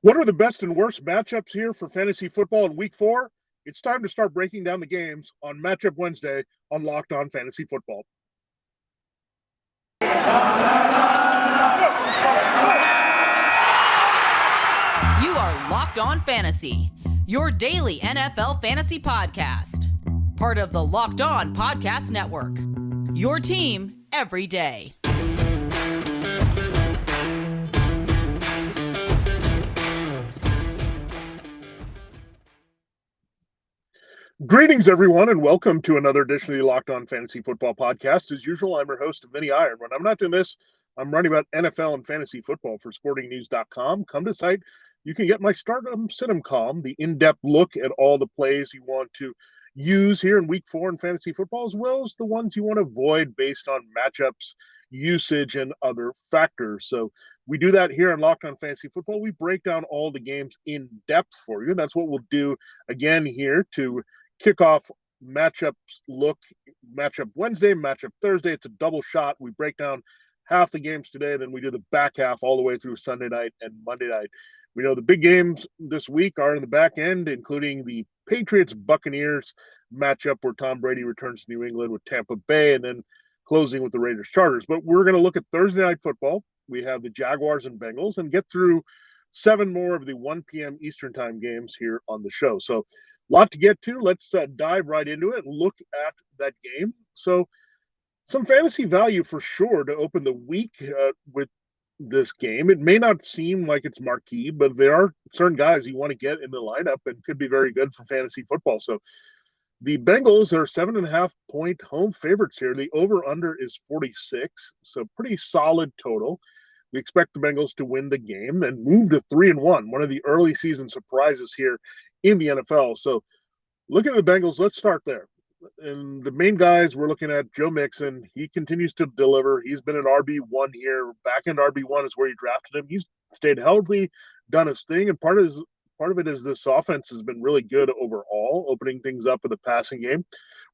What are the best and worst matchups here for fantasy football in week 4? It's time to start breaking down the games on Matchup Wednesday on Locked On Fantasy Football. You are Locked On Fantasy, your daily NFL fantasy podcast. Part of the Locked On Podcast Network, your team every day. Greetings, everyone, and welcome to another edition of the Locked On Fantasy Football podcast. As usual, I'm your host, Vinnie Iyer. When I'm not doing this, I'm writing about NFL and fantasy football for sportingnews.com. Come to the site. You can get my Stardom Situm column, the in-depth look at all the plays you want to use here in week 4 in fantasy football, as well as the ones you want to avoid based on matchups, usage, and other factors. So we do that here on Locked On Fantasy Football. We break down all the games in depth for you. That's what we'll do again here to kickoff matchup Wednesday, matchup Thursday. It's a double shot. We break down half the games today, then we do the back half all the way through Sunday night and Monday night. We know the big games this week are in the back end, including the Patriots-Buccaneers matchup where Tom Brady returns to New England with Tampa Bay, and then closing with the Raiders-Chargers. But we're going to look at Thursday night football. We have the Jaguars and Bengals, and get through 7 more of the 1 p.m. Eastern time games here on the show. So a lot to get to. Let's dive right into it and look at that game. So some fantasy value for sure to open the week with this game. It may not seem like it's marquee, but there are certain guys you want to get in the lineup and could be very good for fantasy football. So the Bengals are 7.5-point home favorites here. The over-under is 46, so pretty solid total. We expect the Bengals to win the game and move to 3-1, one of the early season surprises here in the NFL. So looking at the Bengals, let's start there. And the main guys, we're looking at Joe Mixon. He continues to deliver. He's been an RB1 here. Back-end RB1 is where you drafted him. He's stayed healthy, done his thing, and part of it is this offense has been really good overall, opening things up in the passing game.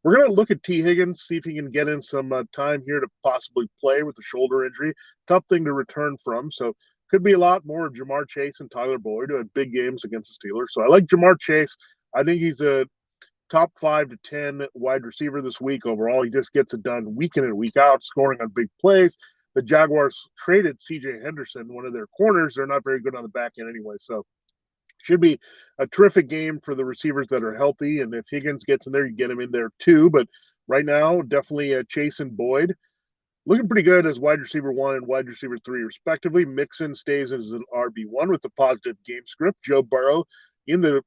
We're going to look at T. Higgins, see if he can get in some time here to possibly play with a shoulder injury. Tough thing to return from. So could be a lot more of Jamar Chase and Tyler Boyd who had big games against the Steelers. So I like Jamar Chase. I think he's a top 5 to 10 wide receiver this week overall. He just gets it done week in and week out, scoring on big plays. The Jaguars traded C.J. Henderson, one of their corners. They're not very good on the back end anyway. So should be a terrific game for the receivers that are healthy. And if Higgins gets in there, you get him in there too. But right now, definitely Chase and Boyd looking pretty good as wide receiver 1 and wide receiver 3, respectively. Mixon stays as an RB1 with the positive game script. Joe Burrow in the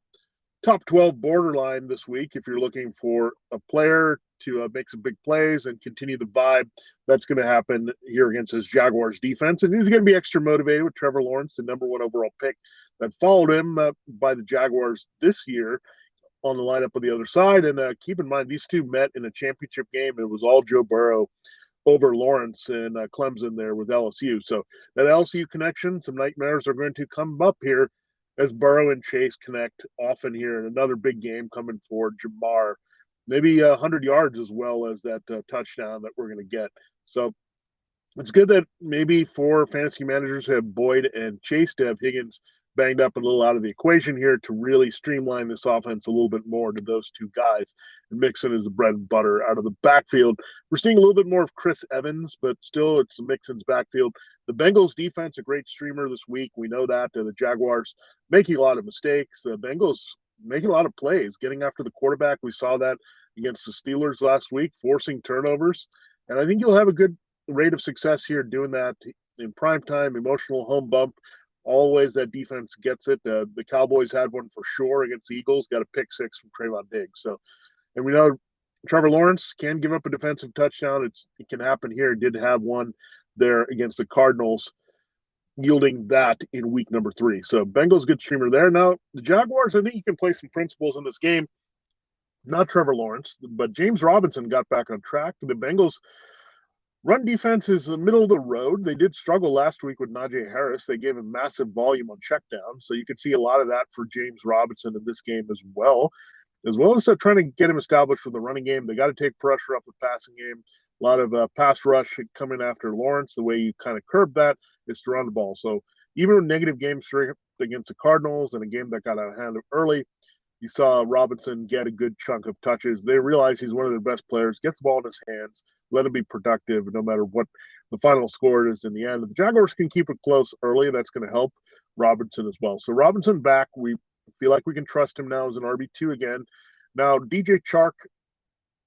top 12 borderline this week if you're looking for a player to make some big plays and continue the vibe that's going to happen here against his Jaguars defense. And he's going to be extra motivated with Trevor Lawrence, the number 1 overall pick that followed him by the Jaguars this year on the lineup on the other side. And keep in mind, these two met in a championship game. It was all Joe Burrow over Lawrence and Clemson there with LSU. So that LSU connection, some nightmares are going to come up here as Burrow and Chase connect often here in another big game coming for Jamar. Maybe 100 yards as well as that touchdown that we're going to get. So it's good that maybe for fantasy managers who have Boyd and Chase to have Higgins banged up a little out of the equation here to really streamline this offense a little bit more to those two guys. And Mixon is the bread and butter out of the backfield. We're seeing a little bit more of Chris Evans, but still it's Mixon's backfield. The Bengals defense, a great streamer this week. We know that. The Jaguars making a lot of mistakes. The Bengals making a lot of plays, getting after the quarterback. We saw that against the Steelers last week, forcing turnovers. And I think you'll have a good rate of success here doing that in primetime, emotional home bump. Always that defense gets it. The Cowboys had one for sure against the Eagles, got a pick 6 from Trayvon Diggs. So, and we know Trevor Lawrence can give up a defensive touchdown. It can happen here. It did have one there against the Cardinals, yielding that in week number 3. So Bengals good streamer there. Now, the Jaguars, I think you can play some principles in this game. Not Trevor Lawrence, but James Robinson got back on track. The Bengals run defense is the middle of the road. They did struggle last week with Najee Harris. They gave him massive volume on checkdown. So you could see a lot of that for James Robinson in this game as well as trying to get him established for the running game. They got to take pressure off the passing game. A lot of pass rush coming after Lawrence. The way you kind of curb that is to run the ball. So even with negative game streak against the Cardinals and a game that got out of hand early, you saw Robinson get a good chunk of touches. They realize he's one of their best players. Get the ball in his hands, let him be productive, no matter what the final score is in the end. If the Jaguars can keep it close early, that's going to help Robinson as well. So Robinson back. We feel like we can trust him now as an RB2 again. Now, DJ Chark,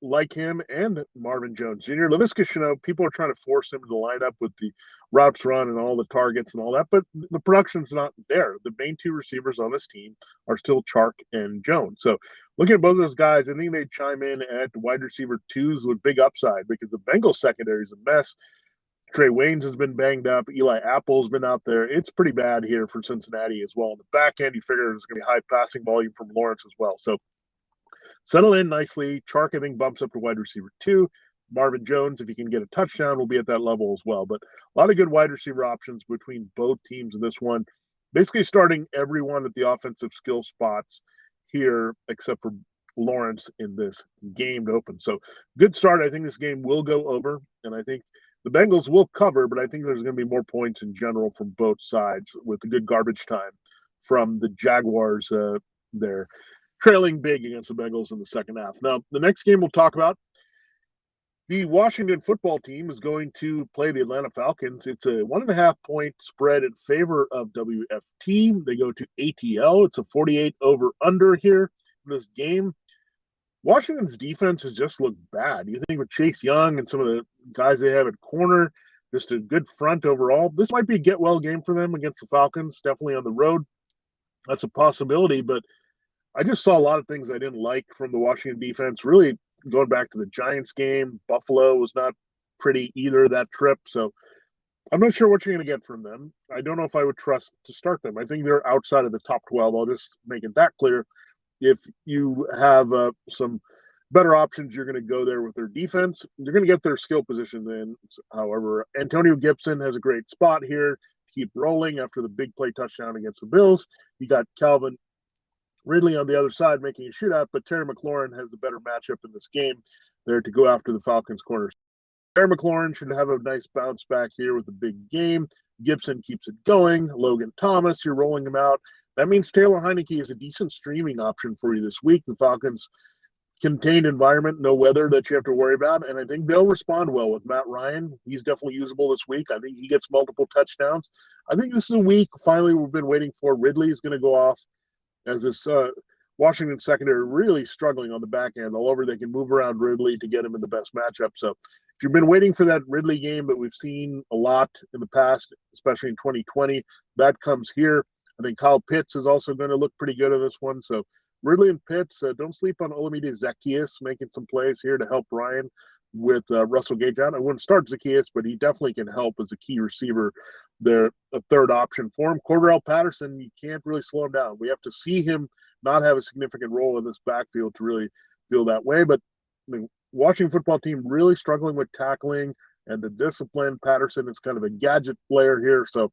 like him, and Marvin Jones Jr. Laviska Shenault, people are trying to force him to line up with the routes run and all the targets and all that, but the production's not there. The main two receivers on this team are still Chark and Jones. So looking at both of those guys, I think they chime in at wide receiver twos with big upside because the Bengals secondary is a mess. Trey Waynes has been banged up. Eli Apple's been out there. It's pretty bad here for Cincinnati as well. On the back end, you figure there's going to be high passing volume from Lawrence as well. So settle in nicely. Chark, I think, bumps up to wide receiver 2. Marvin Jones, if he can get a touchdown, will be at that level as well. But a lot of good wide receiver options between both teams in this one. Basically starting everyone at the offensive skill spots here except for Lawrence in this game to open. So good start. I think this game will go over, and I think the Bengals will cover, but I think there's going to be more points in general from both sides with a good garbage time from the Jaguars there, trailing big against the Bengals in the second half. Now, the next game we'll talk about, the Washington football team is going to play the Atlanta Falcons. It's a 1.5-point spread in favor of WFT. They go to ATL. It's a 48 over-under here in this game. Washington's defense has just looked bad. You think with Chase Young and some of the guys they have at corner, just a good front overall. This might be a get-well game for them against the Falcons, definitely on the road. That's a possibility, but I just saw a lot of things I didn't like from the Washington defense. Really, going back to the Giants game, Buffalo was not pretty either that trip. So I'm not sure what you're going to get from them. I don't know if I would trust to start them. I think they're outside of the top 12. I'll just make it that clear. If you have some better options, you're going to go there with their defense. You're going to get their skill position in. However, Antonio Gibson has a great spot here to keep rolling after the big play touchdown against the Bills. You got Calvin Ridley on the other side making a shootout, but Terry McLaurin has the better matchup in this game there to go after the Falcons corners. Terry McLaurin should have a nice bounce back here with a big game. Gibson keeps it going. Logan Thomas, you're rolling him out. That means Taylor Heineke is a decent streaming option for you this week. The Falcons contained environment, no weather that you have to worry about, and I think they'll respond well with Matt Ryan. He's definitely usable this week. I think he gets multiple touchdowns. I think this is a week finally we've been waiting for. Ridley is going to go off as this Washington secondary really struggling on the back end. All over, they can move around Ridley to get him in the best matchup. So if you've been waiting for that Ridley game that we've seen a lot in the past, especially in 2020, that comes here. I think Kyle Pitts is also going to look pretty good in this one. So Ridley and Pitts, don't sleep on Olamide Zaccheaus making some plays here to help Ryan with Russell Gage out. I wouldn't start Zaccheaus, but he definitely can help as a key receiver there, a third option for him. Cordarrelle Patterson, you can't really slow him down. We have to see him not have a significant role in this backfield to really feel that way. But the Washington football team really struggling with tackling and the discipline. Patterson is kind of a gadget player here. So,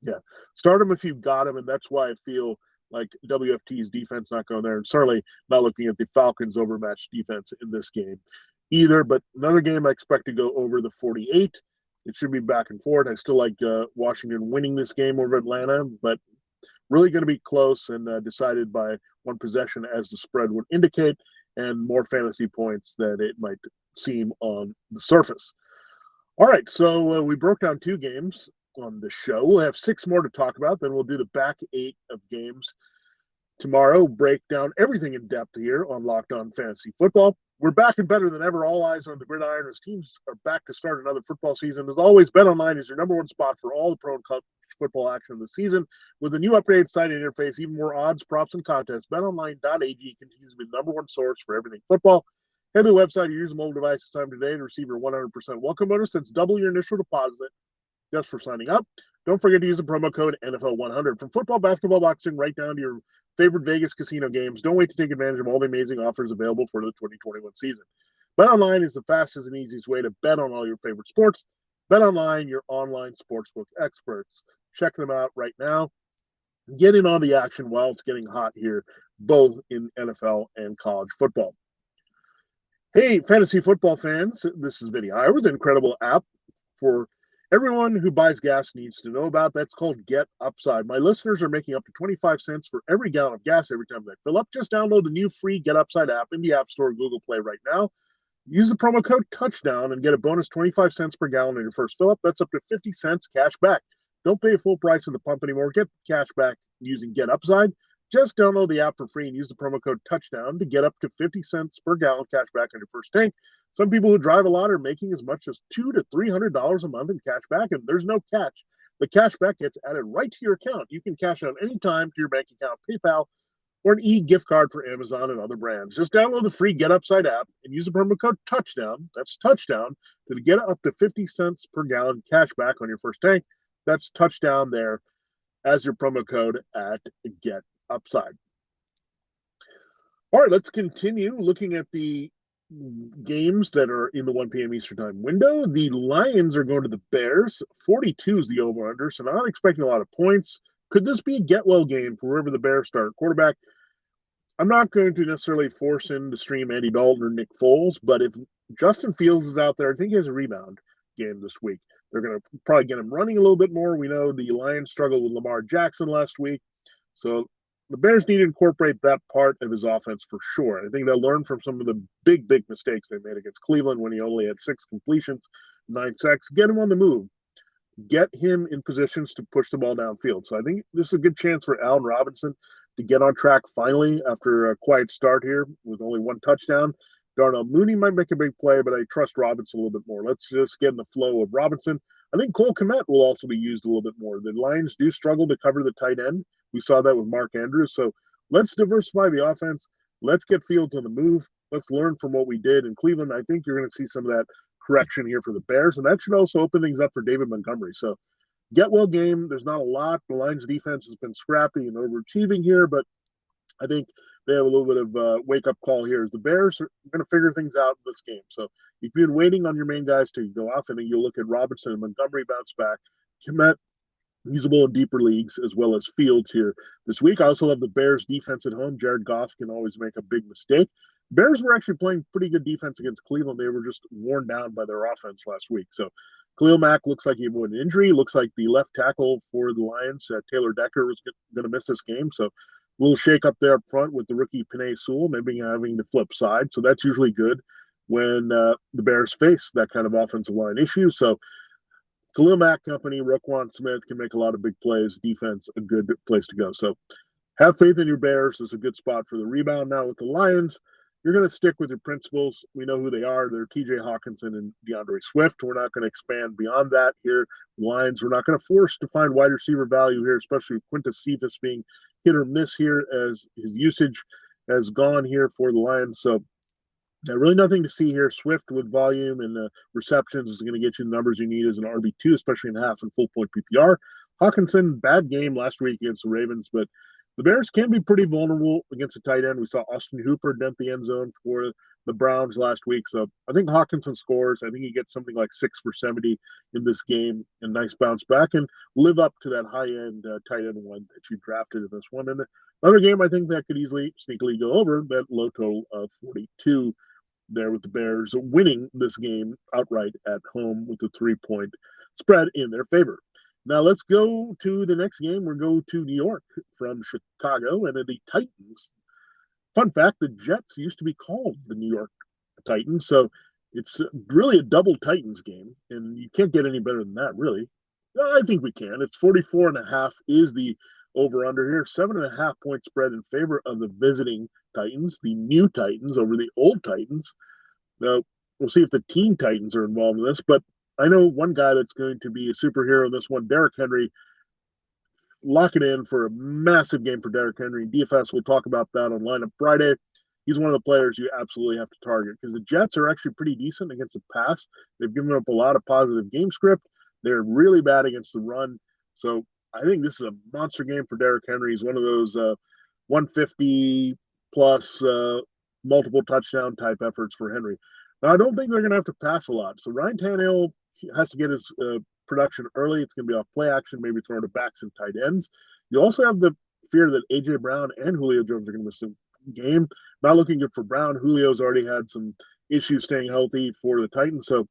yeah, start him if you've got him, and that's why I feel like WFT's defense not going there, and certainly not looking at the Falcons' overmatched defense in this game either. But another game I expect to go over the 48. It should be back and forth. I still like Washington winning this game over Atlanta, but really going to be close and decided by one possession as the spread would indicate, and more fantasy points than it might seem on the surface. All right, so we broke down 2 games on the show. We'll have 6 more to talk about. Then we'll do the back 8 of games tomorrow. Break down everything in depth here on Locked On Fantasy Football. We're back and better than ever. All eyes on the gridiron as teams are back to start another football season. As always, BetOnline is your number one spot for all the pro and college football action of the season. With a new updated site interface, even more odds, props, and contests, BetOnline.ag continues to be the number one source for everything football. Head to the website or use a mobile device this time today to receive your 100% welcome bonus. That's double your initial deposit just for signing up. Don't forget to use the promo code NFL100. From football, basketball, boxing, right down to your favorite Vegas casino games. Don't wait to take advantage of all the amazing offers available for the 2021 season. BetOnline is the fastest and easiest way to bet on all your favorite sports. BetOnline, your online sportsbook experts. Check them out right now. Get in on the action while it's getting hot here, both in NFL and college football. Hey, fantasy football fans, this is Vinnie Iyer with an incredible app for everyone who buys gas needs to know about. That's called Get Upside. My listeners are making up to 25 cents for every gallon of gas every time they fill up. Just download the new free Get Upside app in the App Store or Google Play right now. Use the promo code Touchdown and get a bonus 25 cents per gallon on your first fill up. That's up to 50 cents cash back. Don't pay full price at the pump anymore. Get cash back using Get Upside. Just download the app for free and use the promo code Touchdown to get up to 50 cents per gallon cash back on your first tank. Some people who drive a lot are making as much as $200 to $300 a month in cash back, and there's no catch. The cash back gets added right to your account. You can cash out anytime to your bank account, PayPal, or an e-gift card for Amazon and other brands. Just download the free Get Upside app and use the promo code Touchdown. That's Touchdown to get up to 50 cents per gallon cash back on your first tank. That's Touchdown there as your promo code at Get Upside. All right, let's continue looking at the games that are in the 1 p.m. Eastern Time window. The Lions are going to the Bears. 42 is the over-under, so not expecting a lot of points. Could this be a get-well game for wherever the Bears start quarterback? I'm not going to necessarily force him to stream Andy Dalton or Nick Foles, but if Justin Fields is out there, I think he has a rebound game this week. They're going to probably get him running a little bit more. We know the Lions struggled with Lamar Jackson last week, so the Bears need to incorporate that part of his offense for sure. I think they'll learn from some of the big mistakes they made against Cleveland when he only had 6 completions, 9 sacks. Get him on the move. Get him in positions to push the ball downfield. So I think this is a good chance for Allen Robinson to get on track finally after a quiet start here with only 1 touchdown. Darnell Mooney might make a big play, but I trust Robinson a little bit more. Let's just get in the flow of Robinson. I think Cole Kmet will also be used a little bit more. The Lions do struggle to cover the tight end. We saw that with Mark Andrews. So let's diversify the offense. Let's get Fields on the move. Let's learn from what we did in Cleveland. I think you're going to see some of that correction here for the Bears, and that should also open things up for David Montgomery. So get well game. There's not a lot. The Lions defense has been scrappy and overachieving here, but I think they have a little bit of a wake-up call here as the Bears are going to figure things out in this game. So if you've been waiting on your main guys to go off, and then you'll look at Robinson and Montgomery bounce back. Kmet usable in deeper leagues as well as Fields here this week. I also love the Bears defense at home. Jared Goff can always make a big mistake. Bears were actually playing pretty good defense against Cleveland. They were just worn down by their offense last week. So Khalil Mack looks like he avoided an injury. Looks like the left tackle for the Lions, Taylor Decker, was going to miss this game. So a little shake up there up front with the rookie Penei Sewell, maybe having the flip side. So that's usually good when the Bears face that kind of offensive line issue. So Khalil Mack company, Roquan Smith can make a lot of big plays. Defense, a good place to go. So have faith in your Bears. This is a good spot for the rebound. Now with the Lions, you're going to stick with your principles. We know who they are. They're TJ Hawkinson and DeAndre Swift. We're not going to expand beyond that here. Lions, we're not going to force to find wide receiver value here, especially Quintus Cephas being hit or miss here as his usage has gone here for the Lions. So really nothing to see here. Swift with volume and receptions is going to get you the numbers you need as an RB2, especially in half and full point PPR. Hawkinson, bad game last week against the Ravens, but the Bears can be pretty vulnerable against a tight end. We saw Austin Hooper dent the end zone for the Browns last week. So I think Hawkinson scores. I think he gets something like 6 for 70 in this game. And nice bounce back and live up to that high-end tight end one that you drafted in this one. And another game I think that could easily sneakily go over that low total of 42 there with the Bears winning this game outright at home with a 3-point spread in their favor. Now let's go to the next game. We'll go to New York from Chicago and the Titans. Fun fact, the Jets used to be called the New York Titans, so it's really a double Titans game, and you can't get any better than that, really. I think we can. It's 44.5 is the over-under here. 7.5 point spread in favor of the visiting Titans, the new Titans over the old Titans. Now, we'll see if the teen Titans are involved in this, but I know one guy that's going to be a superhero in this one, Derrick Henry. Lock it in for a massive game for Derrick Henry. DFS, we'll talk about that on Lineup Friday. He's one of the players you absolutely have to target because the Jets are actually pretty decent against the pass. They've given up a lot of positive game script. They're really bad against the run. So I think this is a monster game for Derrick Henry. He's one of those 150 plus multiple touchdown type efforts for Henry. Now, I don't think they're going to have to pass a lot. So Ryan Tannehill has to get his production early. It's going to be off play action, maybe thrown to backs and tight ends. You also have the fear that A.J. Brown and Julio Jones are going to miss the game. Not looking good for Brown. Julio's already had some issues staying healthy for the Titans. So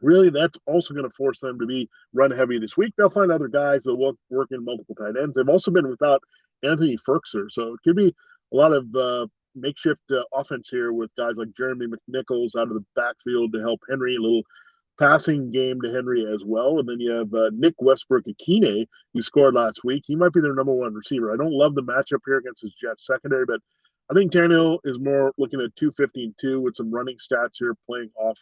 Really, that's also going to force them to be run heavy this week. They'll find other guys that will work in multiple tight ends. They've also been without Anthony Ferkser, so it could be a lot of makeshift offense here with guys like Jeremy McNichols out of the backfield to help Henry, a little passing game to Henry as well. And then you have Nick Westbrook-Akine, who scored last week. He might be their number one receiver. I don't love the matchup here against his Jets secondary, but I think Tannehill is more looking at 215-2 with some running stats here playing off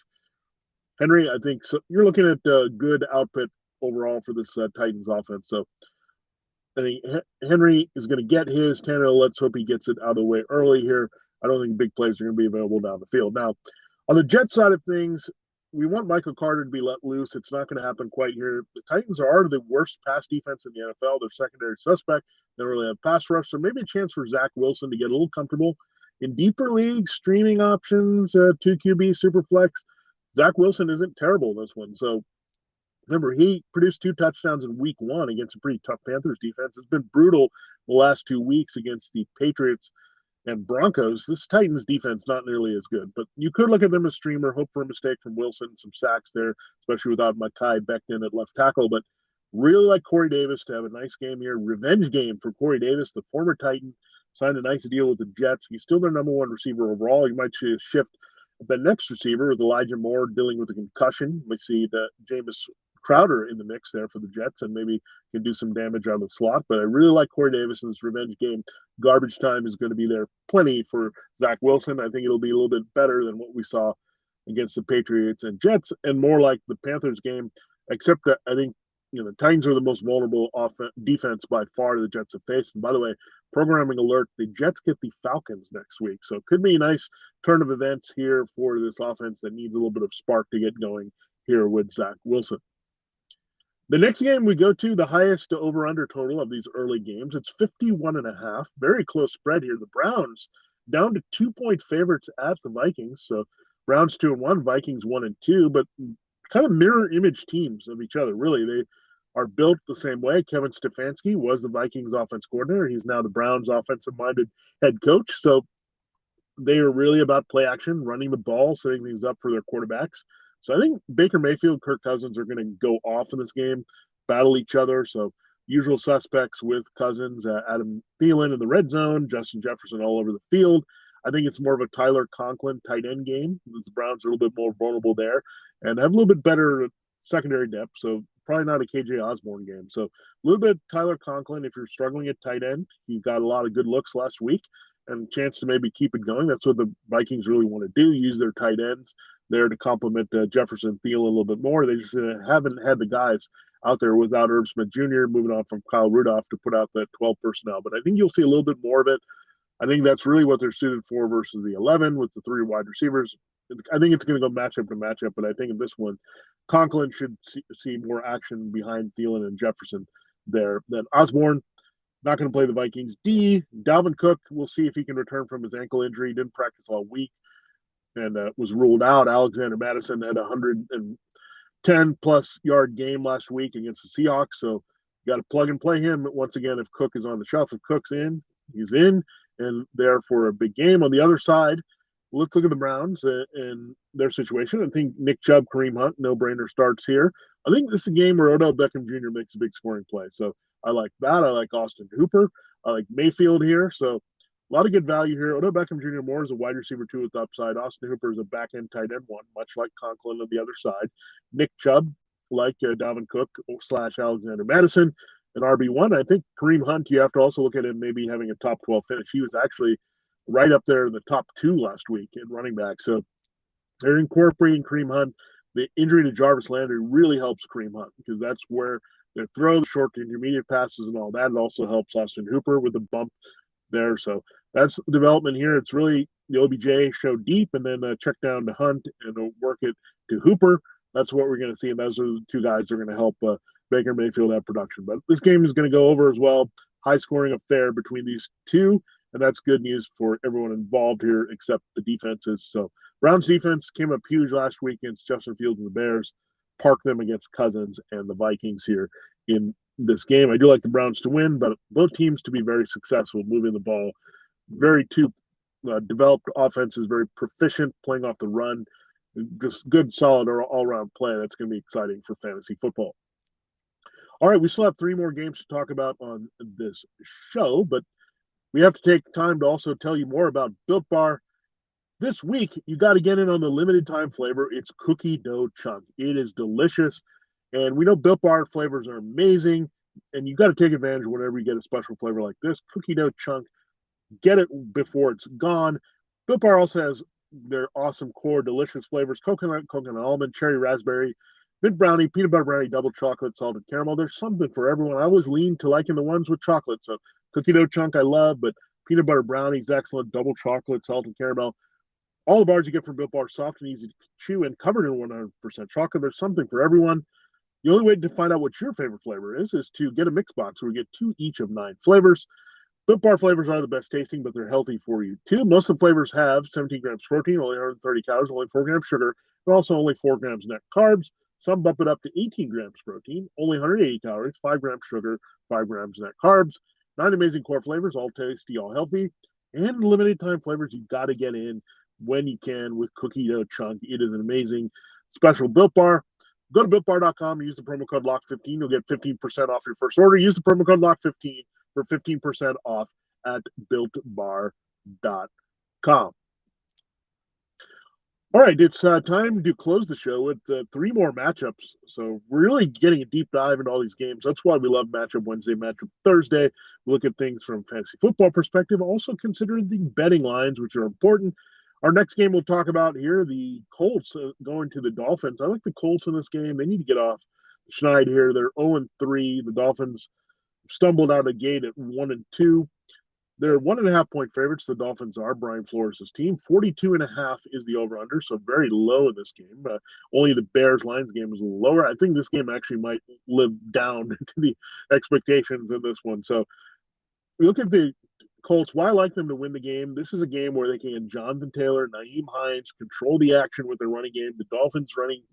Henry. I think so. You're looking at good output overall for this Titans offense. So I think Henry is going to get his. Tannehill, let's hope he gets it out of the way early here. I don't think big plays are going to be available down the field. Now, on the Jet side of things, we want Michael Carter to be let loose. It's not going to happen quite here. The Titans are the worst pass defense in the NFL. They're secondary suspect. They don't really have pass rush. So maybe a chance for Zach Wilson to get a little comfortable. In deeper leagues, streaming options, 2QB, super flex, Zach Wilson isn't terrible in this one. So remember, he produced 2 touchdowns in week 1 against a pretty tough Panthers defense. It's been brutal the last 2 weeks against the Patriots and Broncos. This Titans defense not nearly as good, but you could look at them as streamer, hope for a mistake from Wilson, some sacks there, especially without Mekhi Becton at left tackle. But really like Corey Davis to have a nice game here. Revenge game for Corey Davis, the former Titan, signed a nice deal with the Jets. He's still their number 1 receiver overall. You might see a shift at the next receiver with Elijah Moore dealing with a concussion. We see that Jameis Crowder in the mix there for the Jets and maybe can do some damage out of the slot. But I really like Corey Davis in this revenge game. Garbage time is going to be there plenty for Zach Wilson. I think it'll be a little bit better than what we saw against the Patriots and Jets and more like the Panthers game, except that I think the Titans are the most vulnerable defense by far the Jets have faced. And by the way, programming alert, the Jets get the Falcons next week. So it could be a nice turn of events here for this offense that needs a little bit of spark to get going here with Zach Wilson. The next game we go to, the highest over-under total of these early games. It's 51.5. Very close spread here. The Browns down to 2-point favorites at the Vikings. So Browns 2-1, Vikings 1-2, but kind of mirror image teams of each other. Really, they are built the same way. Kevin Stefanski was the Vikings offense coordinator. He's now the Browns offensive-minded head coach. So they are really about play action, running the ball, setting things up for their quarterbacks. So I think Baker Mayfield, Kirk Cousins are going to go off in this game, battle each other. So usual suspects with Cousins, Adam Thielen in the red zone, Justin Jefferson all over the field. I think it's more of a Tyler Conklin tight end game. The Browns are a little bit more vulnerable there and have a little bit better secondary depth. So probably not a KJ Osborne game. So a little bit Tyler Conklin if you're struggling at tight end. He got a lot of good looks last week and a chance to maybe keep it going. That's what the Vikings really want to do, use their tight ends there to complement Jefferson Thielen a little bit more. They just haven't had the guys out there without Irv Smith Jr. moving on from Kyle Rudolph to put out that 12 personnel. But I think you'll see a little bit more of it. I think that's really what they're suited for versus the 11 with the 3 wide receivers. I think it's going to go matchup to matchup, but I think in this one, Conklin should see more action behind Thielen and Jefferson there. Then Osborne, not going to play the Vikings. Dalvin Cook, we'll see if he can return from his ankle injury. He didn't practice all week and was ruled out. Alexander Madison had a 110-plus yard game last week against the Seahawks, so you got to plug and play him once again if Cook is on the shelf. If Cook's in, he's in, and there for a big game. On the other side, let's look at the Browns and their situation. I think Nick Chubb, Kareem Hunt, no-brainer starts here. I think this is a game where Odell Beckham Jr. makes a big scoring play, so I like that. I like Austin Hooper. I like Mayfield here, so a lot of good value here. Odell Beckham Jr. more is a wide receiver 2 with upside. Austin Hooper is a back-end tight end 1, much like Conklin on the other side. Nick Chubb, like Dalvin Cook / Alexander Madison, an RB1. I think Kareem Hunt, you have to also look at him maybe having a top 12 finish. He was actually right up there in the top 2 last week in running back. So they're incorporating Kareem Hunt. The injury to Jarvis Landry really helps Kareem Hunt because that's where they throw the short to intermediate passes and all that. It also helps Austin Hooper with a bump there. So that's the development here. It's really the OBJ show deep and then check down to Hunt and work it to Hooper. That's what we're going to see. And those are the 2 guys that are going to help Baker Mayfield have production. But this game is going to go over as well. High scoring affair between these 2. And that's good news for everyone involved here except the defenses. So Browns defense came up huge last week against Justin Fields and the Bears. Park them against Cousins and the Vikings here in this game. I do like the Browns to win, but both teams to be very successful moving the ball. Very 2 developed offenses, very proficient playing off the run. Just good, solid, all-around play. That's going to be exciting for fantasy football. All right, we still have 3 more games to talk about on this show, but we have to take time to also tell you more about Built Bar. This week, you got to get in on the limited time flavor. It's cookie dough chunk. It is delicious. And we know Built Bar flavors are amazing. And you got to take advantage whenever you get a special flavor like this. Cookie dough chunk. Get it before it's gone. Built Bar also has their awesome core delicious flavors: coconut almond, cherry raspberry, mint brownie, peanut butter brownie, double chocolate, salted caramel. There's something for everyone. I always lean to liking the ones with chocolate. So cookie dough chunk I love, but peanut butter brownie is excellent. Double chocolate, salted caramel. All the bars you get from Built Bar are soft and easy to chew and covered in 100% chocolate. There's something for everyone. The only way to find out what your favorite flavor is to get a mix box where we get 2 each of 9 flavors. Built Bar flavors are the best tasting, but they're healthy for you too. Most of the flavors have 17 grams protein, only 130 calories, only 4 grams sugar, but also only 4 grams net carbs. Some bump it up to 18 grams protein, only 180 calories, 5 grams sugar, 5 grams net carbs. 9 amazing core flavors, all tasty, all healthy, and limited time flavors you got to get in when you can with cookie dough chunk. It is an amazing special Built Bar. Go to BuiltBar.com and use the promo code LOCK15. You'll get 15% off your first order. Use the promo code LOCK15 for 15% off at BuiltBar.com. All right, it's time to close the show with 3 more matchups. So we're really getting a deep dive into all these games. That's why we love Matchup Wednesday, Matchup Thursday. We look at things from fantasy football perspective, also consider the betting lines, which are important. Our next game we'll talk about here, the Colts going to the Dolphins. I like the Colts in this game. They need to get off Schneid here. They're 0-3. The Dolphins stumbled out of the gate at 1-2. They're 1.5-point favorites. The Dolphins are Brian Flores' team. 42.5 is the over/under, so very low in this game. Only the Bears-Lions game is a little lower. I think this game actually might live down to the expectations in this one. So we look at the Colts. Why I like them to win the game? This is a game where they can get Jonathan Taylor, Nyheim Hines, control the action with their running game. The Dolphins' running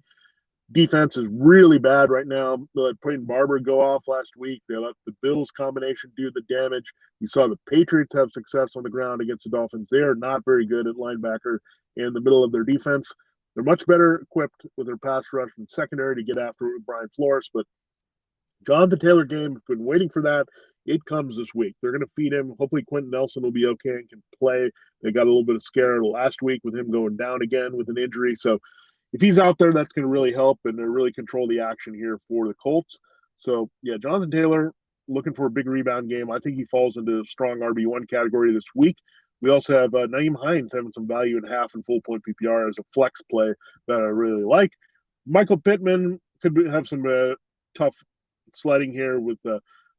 defense is really bad right now. They let Peyton Barber go off last week. They let the Bills combination do the damage. You saw the Patriots have success on the ground against the Dolphins. They are not very good at linebacker in the middle of their defense. They're much better equipped with their pass rush and secondary to get after it with Brian Flores. But Jonathan Taylor game, I've been waiting for that. It comes this week. They're going to feed him. Hopefully Quentin Nelson will be okay and can play. They got a little bit of scare last week with him going down again with an injury. So if he's out there, that's going to really help and really control the action here for the Colts. So, yeah, Jonathan Taylor looking for a big rebound game. I think he falls into a strong RB1 category this week. We also have Nyheim Hines having some value in half and full point PPR as a flex play that I really like. Michael Pittman could have some tough sledding here with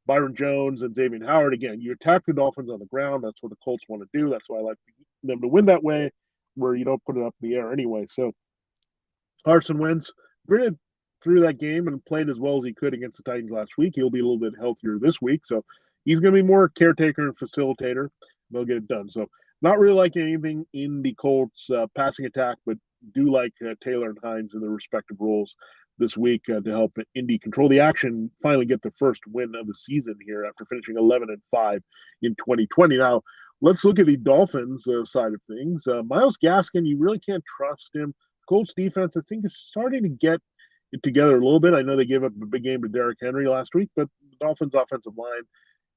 Byron Jones and Xavier Howard. Again, you attack the Dolphins on the ground. That's what the Colts want to do. That's why I like them to win that way, where you don't put it up in the air anyway. So Carson Wentz gritted through that game and played as well as he could against the Titans last week. He'll be a little bit healthier this week, so he's going to be more caretaker and facilitator. They'll get it done. So not really like anything in the Colts passing attack, but do like Taylor and Hines in their respective roles this week to help Indy control the action, finally get the first win of the season here after finishing 11-5 in 2020. Now, let's look at the Dolphins side of things. Myles Gaskin, you really can't trust him. Colts defense, I think, is starting to get it together a little bit. I know they gave up a big game to Derrick Henry last week, but the Dolphins' offensive line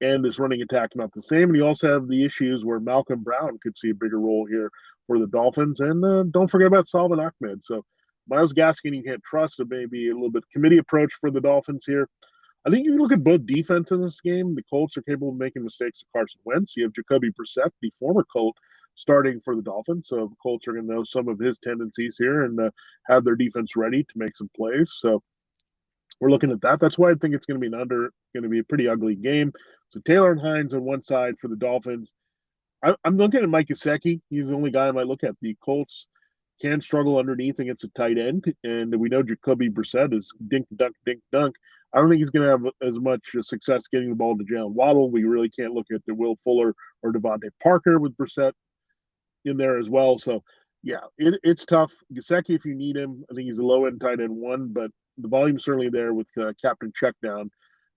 and this running attack not the same. And you also have the issues where Malcolm Brown could see a bigger role here for the Dolphins. And don't forget about Salvin Ahmed. So Myles Gaskin, you can't trust. It may be a little bit committee approach for the Dolphins here. I think you can look at both defense in this game. The Colts are capable of making mistakes to Carson Wentz. You have Jacoby Brissett, the former Colt, starting for the Dolphins. So the Colts are going to know some of his tendencies here and have their defense ready to make some plays. So we're looking at that. That's why I think it's going to be going to be a pretty ugly game. So Taylor and Hines on one side for the Dolphins. I'm looking at Mike Gesicki. He's the only guy I might look at. The Colts can struggle underneath against a tight end, and we know Jacoby Brissett is dink, dunk. I don't think he's going to have as much success getting the ball to Jalen Waddle. We really can't look at the Will Fuller or Devontae Parker with Brissett in there as well. So, yeah, it's tough. Gesicki, if you need him, I think he's a low-end tight end 1, but the volume's certainly there with Captain Checkdown,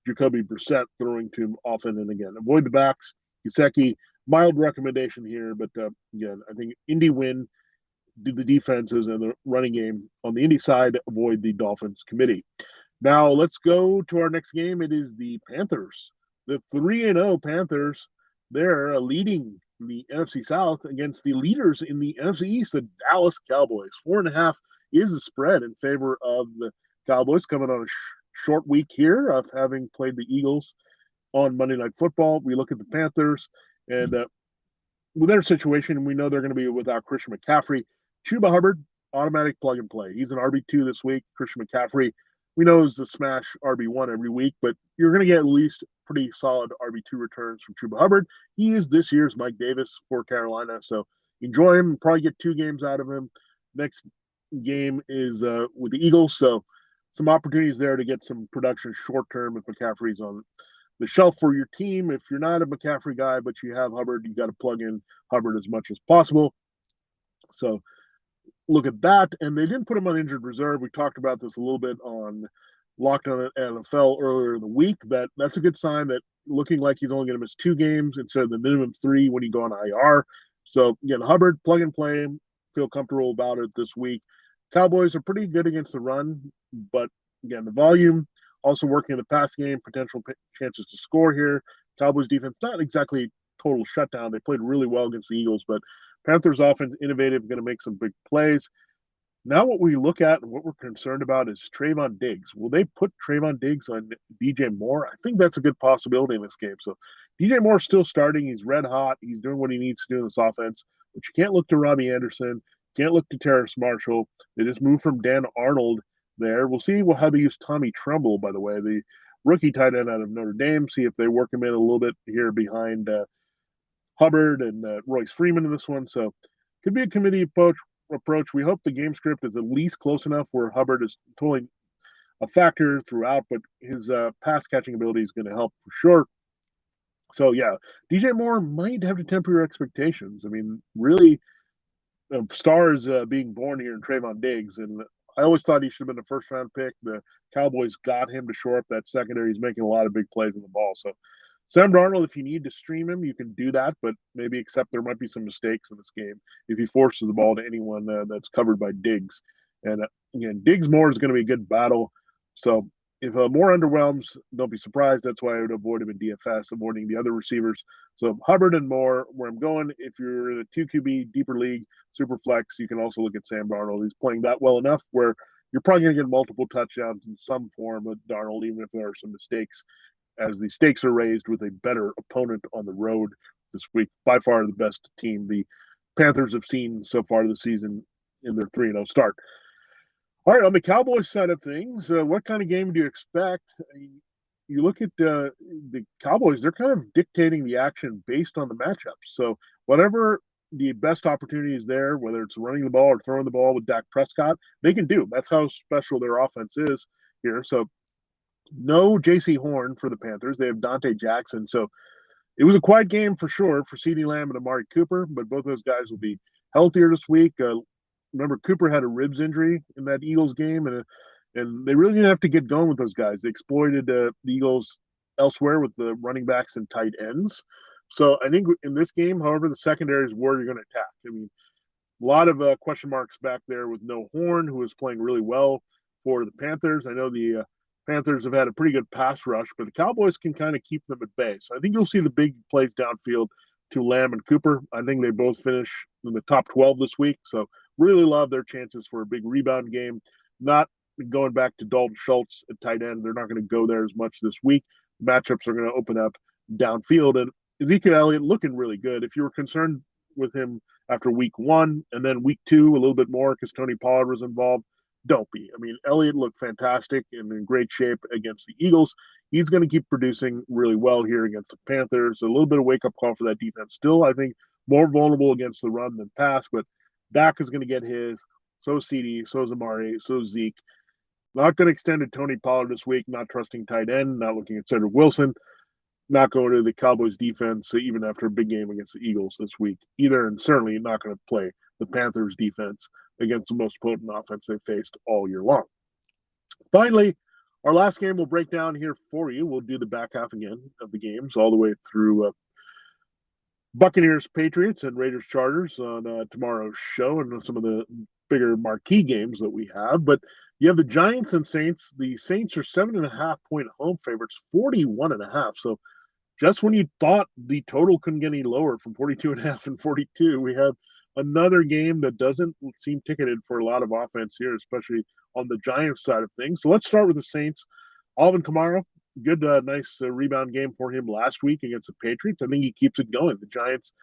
Jacoby Brissett throwing to him often and again. Avoid the backs. Gesicki, mild recommendation here, but again, I think Indy win. the defenses and the running game on the Indy side avoid the Dolphins committee. Now let's go to our next game. It is the Panthers. The 3-0 Panthers, they're leading the NFC South against the leaders in the NFC East, the Dallas Cowboys. 4.5 is the spread in favor of the Cowboys, coming on a short week here of having played the Eagles on Monday Night Football. We look at the Panthers, and with their situation, we know they're going to be without Christian McCaffrey. Chuba Hubbard, automatic plug and play. He's an RB2 this week. Christian McCaffrey, we know is the smash RB1 every week, but you're going to get at least pretty solid RB2 returns from Chuba Hubbard. He is this year's Mike Davis for Carolina, so enjoy him. Probably get 2 games out of him. Next game is with the Eagles, so some opportunities there to get some production short term if McCaffrey's on the shelf for your team. If you're not a McCaffrey guy, but you have Hubbard, you got to plug in Hubbard as much as possible. So look at that. And they didn't put him on injured reserve. We talked about this a little bit on Locked On NFL earlier in the week. That's a good sign that looking like he's only going to miss 2 games instead of the minimum 3 when you go on IR. So again, Hubbard, plug and play, feel comfortable about it this week. Cowboys are pretty good against the run, but again, the volume, also working in the pass game, potential chances to score here. Cowboys defense, not exactly total shutdown. They played really well against the Eagles, but Panthers offense, innovative, going to make some big plays. Now what we look at and what we're concerned about is Trayvon Diggs. Will they put Trayvon Diggs on DJ Moore? I think that's a good possibility in this game. So DJ Moore's still starting. He's red hot. He's doing what he needs to do in this offense, but you can't look to Robbie Anderson. Can't look to Terrace Marshall. They just moved from Dan Arnold there. We'll see how they use Tommy Tremble, by the way, the rookie tight end out of Notre Dame. See if they work him in a little bit here behind Hubbard and Royce Freeman in this one. So could be a committee approach. We hope the game script is at least close enough where Hubbard is totally a factor throughout, but his pass catching ability is going to help for sure. So yeah, DJ Moore might have to temper your expectations. I mean, really, stars being born here in Trayvon Diggs, and I always thought he should have been a first-round pick. The Cowboys got him to shore up that secondary. He's making a lot of big plays in the ball. So Sam Darnold, if you need to stream him, you can do that, but maybe accept there might be some mistakes in this game if he forces the ball to anyone that's covered by Diggs. And again, Diggs-Moore is going to be a good battle. So if Moore underwhelms, don't be surprised. That's why I would avoid him in DFS, avoiding the other receivers. So Hubbard and Moore, where I'm going. If you're in a 2QB deeper league, super flex, you can also look at Sam Darnold. He's playing that well enough where you're probably going to get multiple touchdowns in some form with Darnold, even if there are some mistakes, as the stakes are raised with a better opponent on the road this week. By far the best team the Panthers have seen so far this season in their 3-0 start. All right, on the Cowboys side of things, what kind of game do you expect? You look at the Cowboys, they're kind of dictating the action based on the matchups. So whatever the best opportunity is there, whether it's running the ball or throwing the ball with Dak Prescott, they can do. That's how special their offense is here. So no J.C. Horn for the Panthers. They have Dante Jackson. So it was a quiet game for sure for CeeDee Lamb and Amari Cooper, but both those guys will be healthier this week. Remember, Cooper had a ribs injury in that Eagles game, and they really didn't have to get going with those guys. They exploited the Eagles elsewhere with the running backs and tight ends. So I think in this game, however, the secondary is where you're going to attack. I mean, a lot of question marks back there with no Horn, who is playing really well for the Panthers. I know the Panthers have had a pretty good pass rush, but the Cowboys can kind of keep them at bay. So I think you'll see the big plays downfield to Lamb and Cooper. I think they both finish in the top 12 this week. So really love their chances for a big rebound game. Not going back to Dalton Schultz at tight end. They're not going to go there as much this week. Matchups are going to open up downfield. And Ezekiel Elliott looking really good. If you were concerned with him after week 1 and then week 2 a little bit more because Tony Pollard was involved, don't be. I mean, Elliott looked fantastic and in great shape against the Eagles. He's going to keep producing really well here against the Panthers. A little bit of wake-up call for that defense. Still, I think, more vulnerable against the run than pass, but Dak is going to get his. So CD, so is Amari, so Zeke. Not going to extend to Tony Pollard this week, not trusting tight end, not looking at Cedric Wilson, not going to the Cowboys defense even after a big game against the Eagles this week either, and certainly not going to play the Panthers defense against the most potent offense they've faced all year long. Finally, our last game we'll break down here for you. We'll do the back half again of the games all the way through Buccaneers, Patriots, and Raiders, Chargers on tomorrow's show, and some of the bigger marquee games that we have. But you have the Giants and Saints. The Saints are 7.5-point home favorites, 41.5. So just when you thought the total couldn't get any lower from 42.5 and 42, we have another game that doesn't seem ticketed for a lot of offense here, especially on the Giants side of things. So let's start with the Saints. Alvin Kamara, good, nice rebound game for him last week against the Patriots. I think he keeps it going. The Giants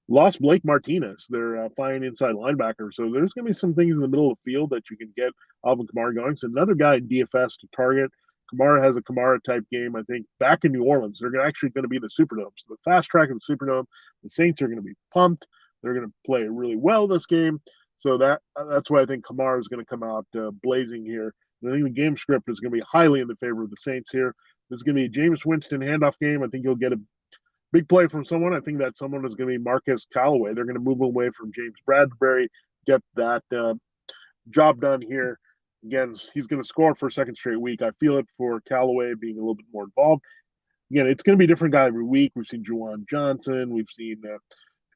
lost Blake Martinez, their fine inside linebacker. So there's going to be some things in the middle of the field that you can get Alvin Kamara going. So another guy in DFS to target. Kamara has a Kamara type game, I think, back in New Orleans. They're actually going to be the Superdome. So the fast track of the Superdome, the Saints are going to be pumped. They're going to play really well this game. So that's why I think Kamara is going to come out blazing here. I think the game script is going to be highly in the favor of the Saints here. This is going to be a Jameis Winston handoff game. I think you'll get a big play from someone. I think that someone is going to be Marquez Callaway. They're going to move away from James Bradbury, get that job done here. Again, he's going to score for a second straight week. I feel it for Callaway being a little bit more involved. Again, it's going to be a different guy every week. We've seen Juwan Johnson. We've seen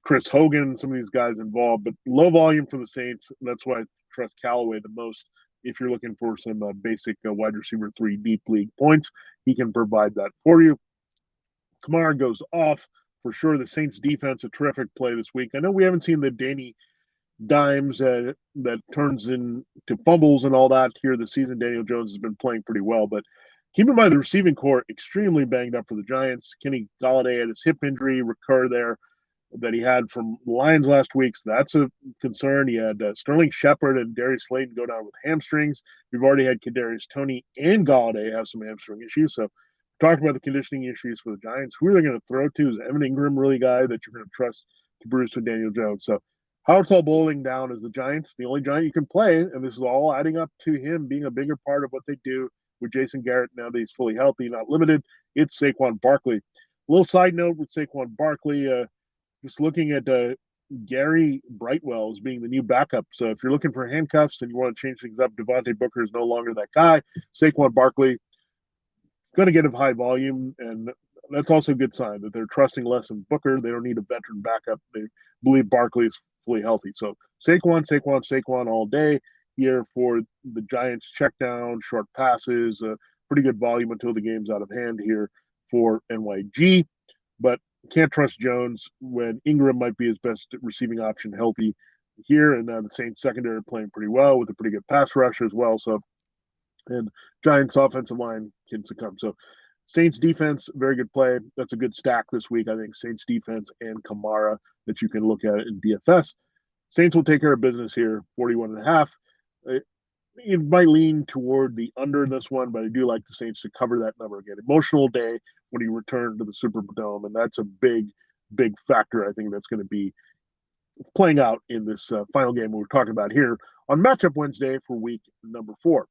Chris Hogan, some of these guys involved, but low volume for the Saints. That's why I trust Callaway the most. If you're looking for some basic wide receiver 3 deep league points, he can provide that for you. Kamara goes off for sure. The Saints defense, a terrific play this week. I know we haven't seen the Danny Dimes that turns into fumbles and all that here this season. Daniel Jones has been playing pretty well, but keep in mind the receiving core extremely banged up for the Giants. Kenny Golladay had his hip injury recur there that he had from Lions last week, so that's a concern. He had Sterling Shepard and Darius Slayton go down with hamstrings. We've already had Kadarius Toney and Golladay have some hamstring issues, so talked about the conditioning issues for the Giants. Who are they going to throw to? Is Evan Ingram really a guy that you're going to trust to Bruce and Daniel Jones? So how it's all boiling down is the Giants, the only Giant you can play, and this is all adding up to him being a bigger part of what they do with Jason Garrett now that he's fully healthy, not limited. It's Saquon Barkley. A little side note with Saquon Barkley, just looking at Gary Brightwell as being the new backup. So if you're looking for handcuffs and you want to change things up, Devontae Booker is no longer that guy. Saquon Barkley going to get a high volume, and that's also a good sign that they're trusting less in Booker. They don't need a veteran backup. They believe Barkley is fully healthy. So Saquon all day here for the Giants. Check down, short passes, pretty good volume until the game's out of hand here for NYG. But can't trust Jones when Ingram might be his best receiving option healthy here. And the Saints secondary are playing pretty well with a pretty good pass rush as well. So, and Giants offensive line can succumb. So Saints defense, very good play. That's a good stack this week. I think Saints defense and Kamara that you can look at in DFS. Saints will take care of business here, 41.5. It might lean toward the under this one, but I do like the Saints to cover that number again. Emotional day when you return to the Superdome, and that's a big, big factor I think that's going to be playing out in this final game we're talking about here on Matchup Wednesday for week number 4.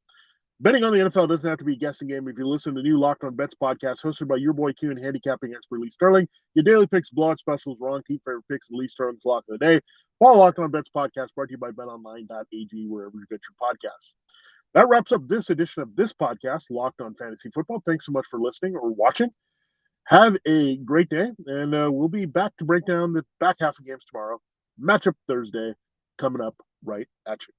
Betting on the NFL doesn't have to be a guessing game. If you listen to the new Locked On Bets podcast hosted by your boy Q and handicapping expert Lee Sterling, your daily picks, blowout specials, wrong keep favorite picks, and Lee Sterling's Lock of the Day. Follow Locked On Bets podcast brought to you by BetOnline.ag, wherever you get your podcasts. That wraps up this edition of this podcast, Locked On Fantasy Football. Thanks so much for listening or watching. Have a great day, and we'll be back to break down the back half of games tomorrow. Matchup Thursday coming up right at you.